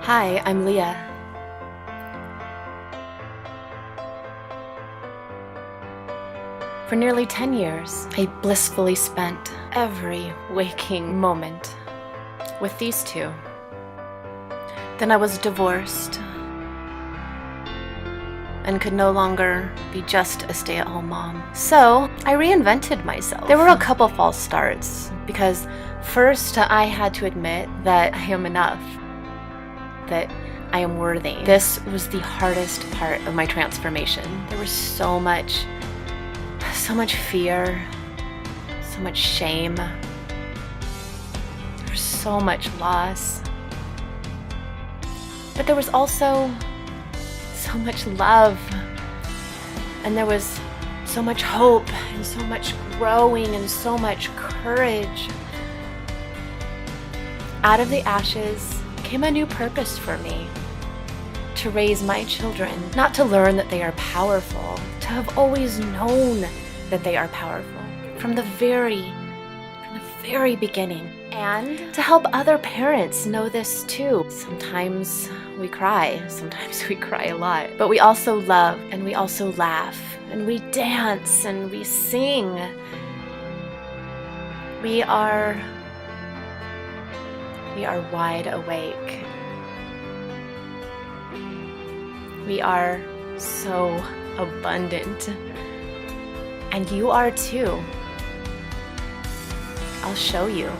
Hi, I'm Leah. For nearly 10 years, I blissfully spent every waking moment with these two. Then I was divorced and could no longer be just a stay-at-home mom. So I reinvented myself. There were a couple false starts because first I had to admit that I am enough, that I am worthy. This was the hardest part of my transformation. There was so much fear, so much shame, there was so much loss. But there was also so much love, and there was so much hope, and so much growing, and so much courage. Out of the ashes came a new purpose for me. To raise my children, not to learn that they are powerful, to have always known that they are powerful from the very beginning, and to help other parents know this too. Sometimes we cry a lot, but we also love, and we also laugh, and we dance, and we sing. We are wide awake. We are so abundant. And you are too. I'll show you.